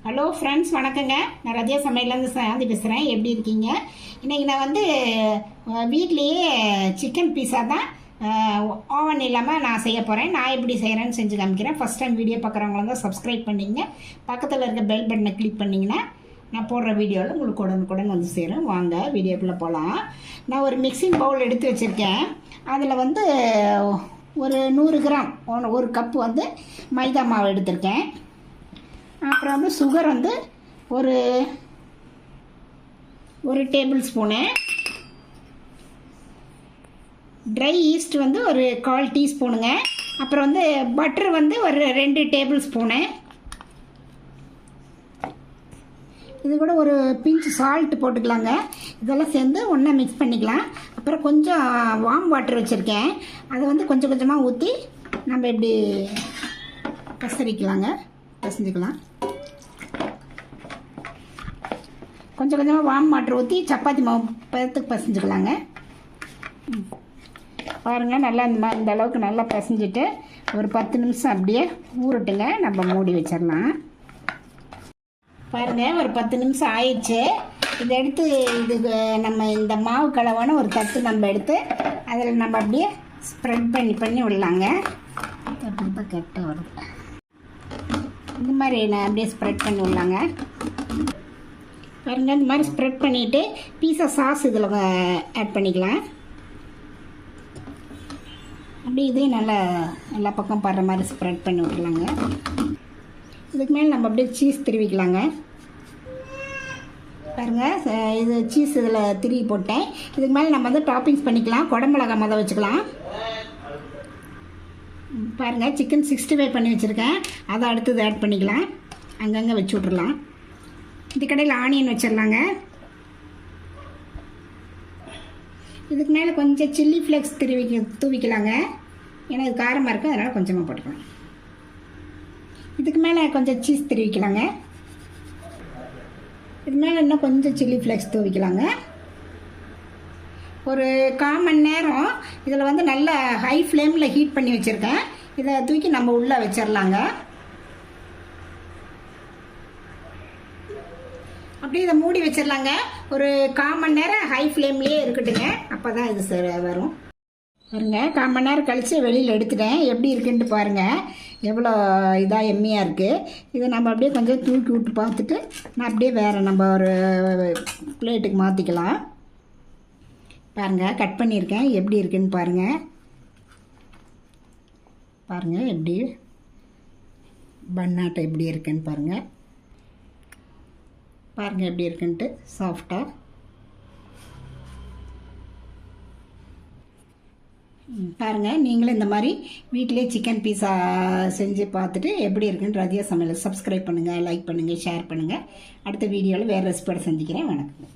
Hello friends, வணக்கங்க. நான் ரதியா சமையலேருந்து சாந்தி பேசுகிறேன். எப்படி இருக்கீங்க? இன்றைக்கி நான் வந்து வீட்லேயே சிக்கன் பீஸா தான் ஓவன் இல்லாமல் நான் செய்ய போகிறேன். நான் எப்படி செய்கிறேன்னு செஞ்சு காமிக்கிறேன். ஃபஸ்ட் டைம் வீடியோ பார்க்குறவங்கள தான் சப்ஸ்கிரைப் பண்ணிங்க. பக்கத்தில் இருக்க பெல் பட்டனை கிளிக் பண்ணிங்கன்னா நான் போடுற வீடியோவில் உங்களுக்கு உடனுக்குடன் வந்து சேரும். வாங்க வீடியோக்குள்ளே போகலாம். நான் ஒரு மிக்சிங் பவுல் எடுத்து வச்சுருக்கேன். அதில் வந்து ஒரு 100 கிராம் ஒரு கப்பு வந்து மைதா மாவு எடுத்திருக்கேன். அப்புறம் வந்து சுகர் வந்து ஒரு டேபிள் ஸ்பூனு, ட்ரை ஈஸ்ட் வந்து ஒரு 1/4 டீஸ்பூனுங்க. அப்புறம் வந்து பட்டர் வந்து ஒரு 2 டேபிள் ஸ்பூனு. இது கூட ஒரு பிஞ்ச் சால்ட் போட்டுக்கலாங்க. இதெல்லாம் சேர்ந்து ஒன்றா மிக்ஸ் பண்ணிக்கலாம். அப்புறம் கொஞ்சம் வார்ம் வாட்டர் வச்சுருக்கேன். அதை வந்து கொஞ்சம் கொஞ்சமாக ஊற்றி நம்ம இப்படி பசஞ்சிக்கலாம். கொஞ்சம் கொஞ்சமாக வார்ம் வாட்டர் ஊற்றி சப்பாத்தி மாவு பதத்துக்கு பசஞ்சிக்கலாங்க. பாருங்கள், நல்லா இந்த அளவுக்கு நல்லா பசஞ்சிட்டு ஒரு 10 நிமிஷம் அப்படியே ஊறட்டுங்க. நம்ம மூடி வச்சிடலாம். பாருங்கள், ஒரு 10 நிமிஷம் ஆயிடுச்சு. இதை எடுத்து இதுக்கு நம்ம இந்த மாவு கலவான ஒரு தட்டு நம்ம எடுத்து அதில் நம்ம அப்படியே ஸ்ப்ரெட் பண்ணி விடலாங்க. அப்படி தான் கெட்ட வரும். இந்த மாதிரி நான் அப்படியே ஸ்ப்ரெட் பண்ணி விடலாங்க. பாருங்கள், இந்த மாதிரி ஸ்ப்ரெட் பண்ணிவிட்டு பீஸா சாஸ் இதில் ஆட் பண்ணிக்கலாம். அப்படி இதையும் நல்லா எல்லா பக்கம் படுற மாதிரி ஸ்ப்ரெட் பண்ணி விட்டுலாங்க. இதுக்கு மேலே நம்ம அப்படியே சீஸ் திருவிக்கலாங்க. பாருங்கள், இது சீஸ் இதில் திருவி போட்டேன். இதுக்கு மேலே நம்ம வந்து டாப்பிங்ஸ் பண்ணிக்கலாம். குடமிளகா மொதல் வச்சுக்கலாம். பாருங்கள், சிக்கன் 65 பண்ணி வச்சுருக்கேன். அதை அடுத்தது ஆட் பண்ணிக்கலாம். அங்கங்கே வச்சு விட்றலாம். இந்த கடையில் ஆனியன் வச்சிடலாங்க. இதுக்கு மேலே கொஞ்சம் சில்லி ஃப்ளேக்ஸ் தூவிக்கலாங்க. ஏன்னா இது காரமாக இருக்குது, அதனால் கொஞ்சமாக போட்டுக்கலாம். இதுக்கு மேலே கொஞ்சம் சீஸ் தூவிக்கலாங்க. இது மேலே இன்னும் கொஞ்சம் சில்லி ஃப்ளேக்ஸ் தூவிக்கலாங்க. ஒரு 1/4 மணி நேரம் இதில் வந்து நல்ல ஹை ஃப்ளேமில் ஹீட் பண்ணி வச்சுருக்கேன். இதை தூக்கி நம்ம உள்ளே வச்சிடலாங்க. அப்படியே இதை மூடி வச்சிடலாங்க. ஒரு 1/4 மணி நேரம் ஹை ஃப்ளேம்லேயே இருக்கட்டுங்க. அப்போ தான் இது வரும். பாருங்க, 1/4 மணி நேரம் கழித்து வெளியில் எடுத்துட்டேன். எப்படி இருக்குன்ட்டு பாருங்கள். எவ்வளோ இதாக எம்மியாக இருக்குது. இதை நம்ம அப்படியே கொஞ்சம் தூக்கி விட்டு பார்த்துட்டு நான் அப்படியே வேறு நம்ம ஒரு பிளேட்டுக்கு மாற்றிக்கலாம். பாருங்கள், கட் பண்ணியிருக்கேன். எப்படி இருக்குன்னு பாருங்கள். பாருங்கள், எப்படி பன்னாட்டை எப்படி இருக்குன்னு பாருங்கள். பாருங்கள் எப்படி இருக்குன்ட்டு சாஃப்டாக. பாருங்கள், நீங்களும் இந்த மாதிரி வீட்டிலே சிக்கன் பீஸா செஞ்சு பார்த்துட்டு எப்படி இருக்குன்னு ரதியா சமையல் சப்ஸ்கிரைப் பண்ணுங்கள், லைக் பண்ணுங்கள், ஷேர் பண்ணுங்கள். அடுத்த வீடியோவில் வேறு ரெசிபியோட சந்திக்கிறேன். வணக்கம்.